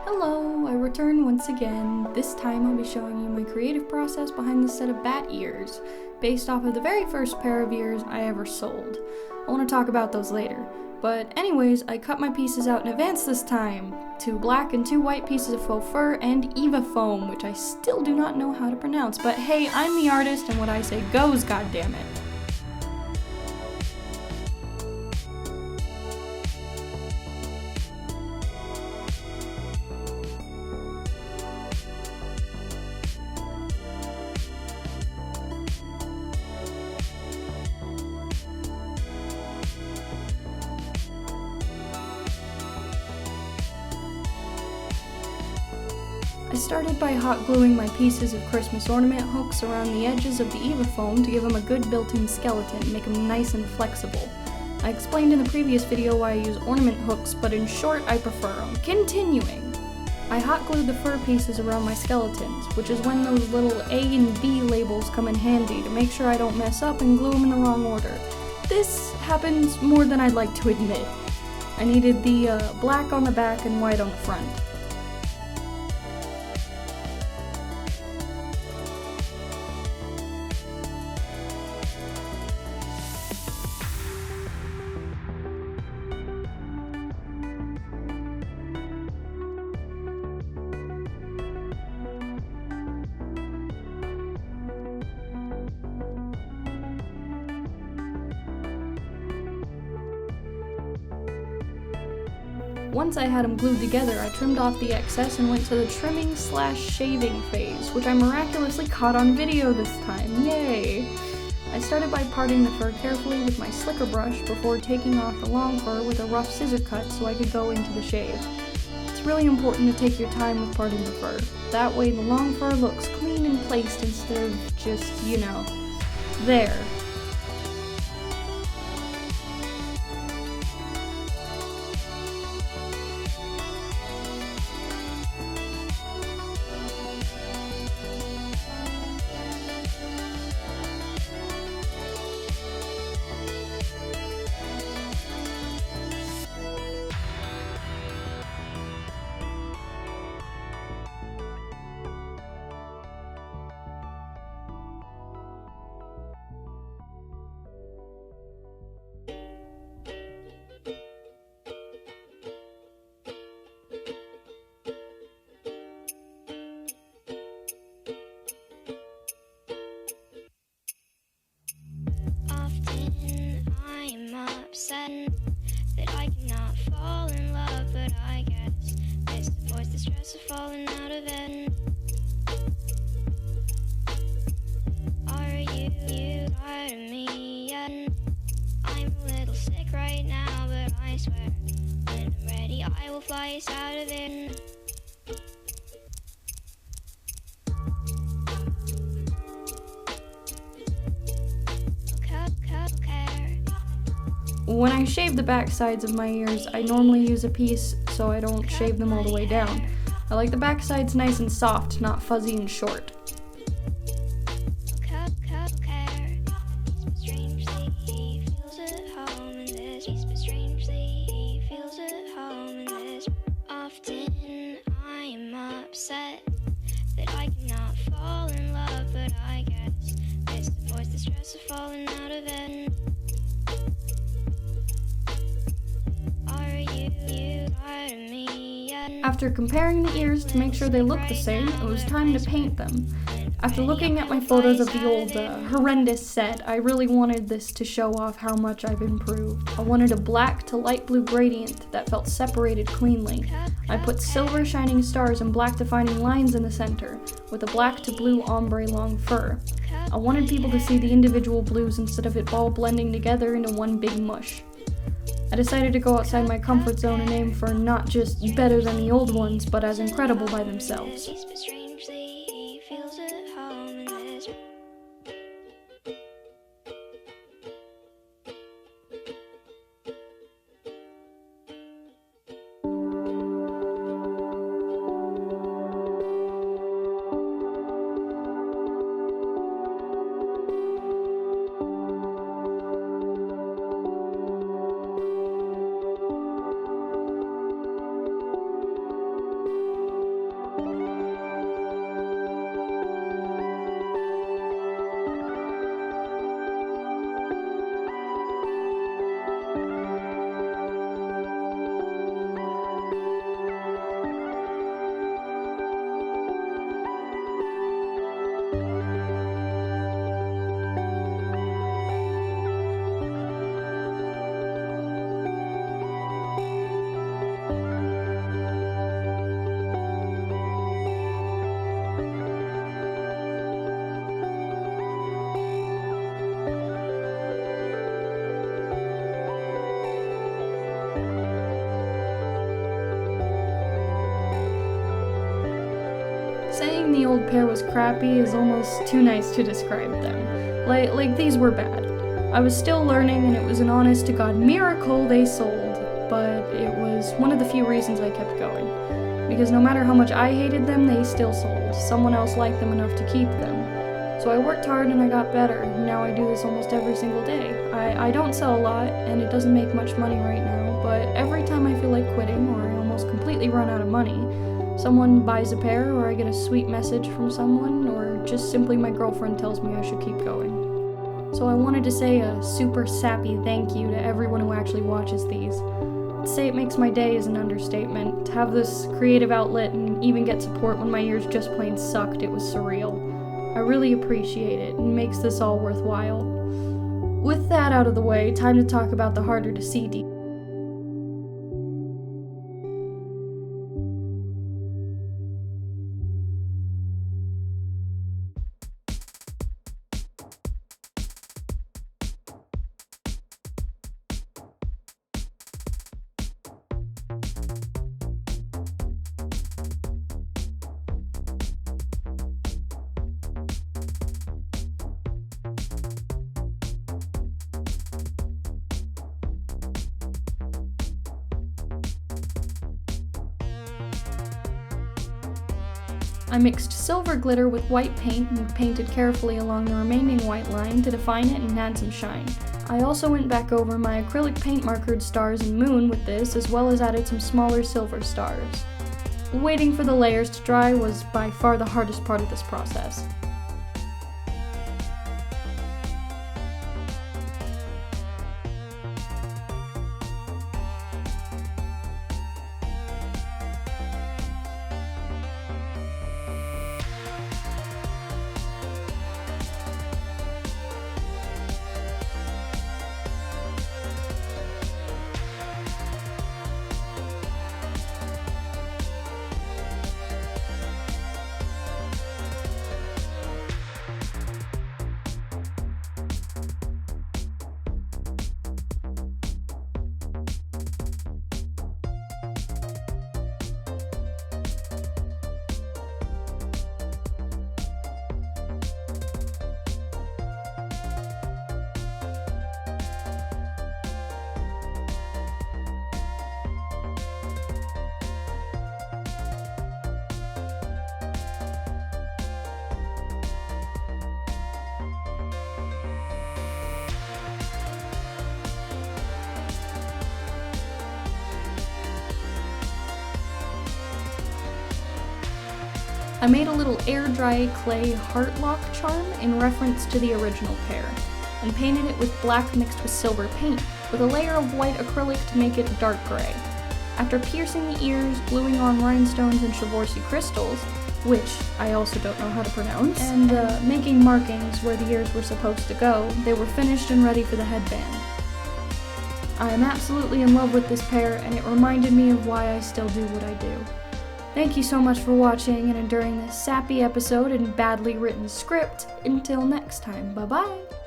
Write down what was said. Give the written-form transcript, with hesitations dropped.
Hello, I return once again. This time I'll be showing you my creative process behind this set of bat ears, based off of the very first pair of ears I ever sold. I want to talk about those later. But anyways, I cut my pieces out in advance this time. 2 black and 2 white pieces of faux fur and Eva foam, which I still do not know how to pronounce, but hey, I'm the artist and what I say goes, goddammit. I started by hot gluing my pieces of Christmas ornament hooks around the edges of the Eva foam to give them a good built-in skeleton, make them nice and flexible. I explained in the previous video why I use ornament hooks, but in short, I prefer them. Continuing! I hot glued the fur pieces around my skeletons, which is when those little A and B labels come in handy to make sure I don't mess up and glue them in the wrong order. This happens more than I'd like to admit. I needed the black on the back and white on the front. Once I had them glued together, I trimmed off the excess and went to the trimming/shaving phase, which I miraculously caught on video this time, yay! I started by parting the fur carefully with my slicker brush before taking off the long fur with a rough scissor cut so I could go into the shave. It's really important to take your time with parting the fur. That way the long fur looks clean and placed instead of just, there. That I cannot fall in love, but I guess this avoids the stress of falling out of it. Are you tired of me yet? I'm a little sick right now, but I swear when I'm ready I will fly us out of it. When I shave the back sides of my ears, I normally use a piece so I don't shave them all the way down. I like the back sides nice and soft, not fuzzy and short. Often I am upset that I cannot fall in love, but I guess this avoids the stress of falling out of it. After comparing the ears to make sure they look the same, it was time to paint them. After looking at my photos of the old, horrendous set, I really wanted this to show off how much I've improved. I wanted a black to light blue gradient that felt separated cleanly. I put silver shining stars and black defining lines in the center, with a black to blue ombre long fur. I wanted people to see the individual blues instead of it all blending together into one big mush. I decided to go outside my comfort zone and aim for not just better than the old ones, but as incredible by themselves. saying the old pair was crappy is almost too nice to describe them. Like these were bad. I was still learning, and it was an honest-to-God miracle they sold, but it was one of the few reasons I kept going. Because no matter how much I hated them, they still sold. Someone else liked them enough to keep them. So I worked hard and I got better. Now I do this almost every single day. I don't sell a lot, and it doesn't make much money right now, but every time I feel like quitting, or I almost completely run out of money, someone buys a pair, or I get a sweet message from someone, or just simply my girlfriend tells me I should keep going. So I wanted to say a super sappy thank you to everyone who actually watches these. To say it makes my day is an understatement. To have this creative outlet and even get support when my ears just plain sucked, it was surreal. I really appreciate it, and makes this all worthwhile. With that out of the way, time to talk about the harder to see details. I mixed silver glitter with white paint and painted carefully along the remaining white line to define it and add some shine. I also went back over my acrylic paint markered stars and moon with this, as well as added some smaller silver stars. Waiting for the layers to dry was by far the hardest part of this process. I made a little air-dry clay heart lock charm in reference to the original pair, and painted it with black mixed with silver paint, with a layer of white acrylic to make it dark gray. After piercing the ears, gluing on rhinestones and Swarovski crystals, which I also don't know how to pronounce, and making markings where the ears were supposed to go, they were finished and ready for the headband. I am absolutely in love with this pair, and it reminded me of why I still do what I do. Thank you so much for watching and enduring this sappy episode and badly written script. Until next time, bye-bye!